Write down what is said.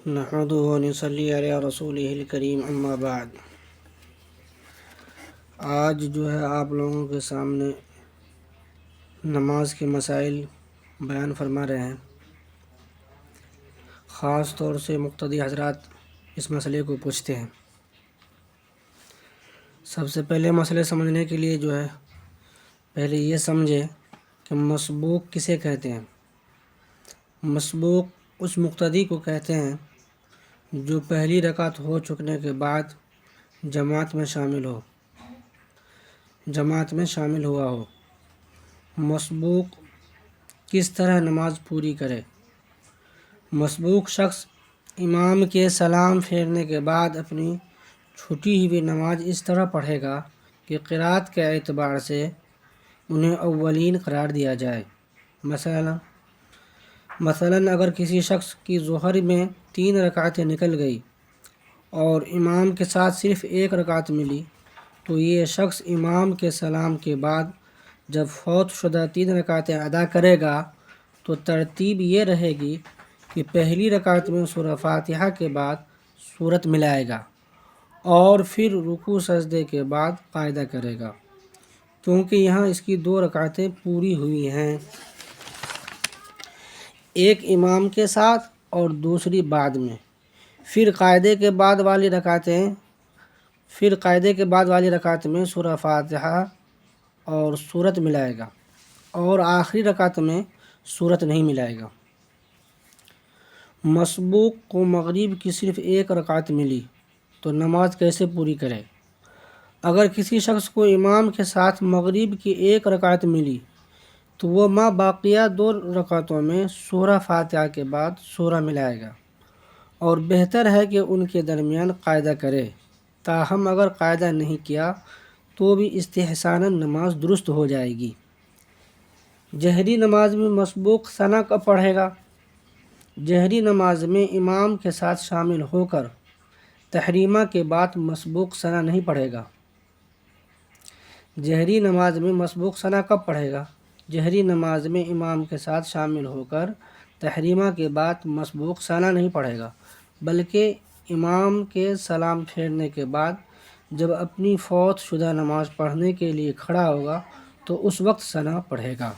نحمدہ و نصلی علی رسولہ الکریم اما بعد۔ آج جو ہے آپ لوگوں کے سامنے نماز کے مسائل بیان فرما رہے ہیں۔ خاص طور سے مقتدی حضرات اس مسئلے کو پوچھتے ہیں۔ سب سے پہلے مسئلے سمجھنے کے لیے جو ہے پہلے یہ سمجھے کہ مسبوق کسے کہتے ہیں۔ مسبوق اس مقتدی کو کہتے ہیں جو پہلی رکعت ہو چکنے کے بعد جماعت میں شامل ہوا ہو۔ مسبوق کس طرح نماز پوری کرے؟ مسبوق شخص امام کے سلام پھیرنے کے بعد اپنی چھٹی ہوئی نماز اس طرح پڑھے گا کہ قرأت کے اعتبار سے انہیں اولین قرار دیا جائے۔ مثلا اگر کسی شخص کی ظہر میں 3 رکعتیں نکل گئی اور امام کے ساتھ صرف 1 رکعت ملی تو یہ شخص امام کے سلام کے بعد جب فوت شدہ 3 رکعتیں ادا کرے گا تو ترتیب یہ رہے گی کہ پہلی رکعت میں سورہ فاتحہ کے بعد سورت ملائے گا اور پھر رکوع سجدے کے بعد قاعدہ کرے گا، کیونکہ یہاں اس کی 2 رکعتیں پوری ہوئی ہیں، ایک امام کے ساتھ اور دوسری بعد میں۔ پھر قاعدے کے بعد والی رکعت میں سورہ فاتحہ اور سورت ملائے گا اور آخری رکعت میں سورت نہیں ملائے گا۔ مسبوق کو مغرب کی صرف 1 رکعت ملی تو نماز کیسے پوری کرے؟ اگر کسی شخص کو امام کے ساتھ مغرب کی 1 رکعت ملی تو وہ ما باقیہ 2 رکعتوں میں سورہ فاتحہ کے بعد سورہ ملائے گا اور بہتر ہے کہ ان کے درمیان قاعدہ کرے۔ تاہم اگر قاعدہ نہیں کیا تو بھی استحساناً نماز درست ہو جائے گی۔ جہری نماز میں مسبوق ثنا کب پڑھے گا؟ جہری نماز میں امام کے ساتھ شامل ہو کر تحریمہ کے بعد مسبوق ثنا نہیں پڑھے گا۔ جہری نماز میں مسبوق ثنا کب پڑھے گا؟ جہری نماز میں امام کے ساتھ شامل ہو کر تحریمہ کے بعد مسبوق ثنا نہیں پڑھے گا، بلکہ امام کے سلام پھیرنے کے بعد جب اپنی فوت شدہ نماز پڑھنے کے لیے کھڑا ہوگا تو اس وقت ثنا پڑھے گا۔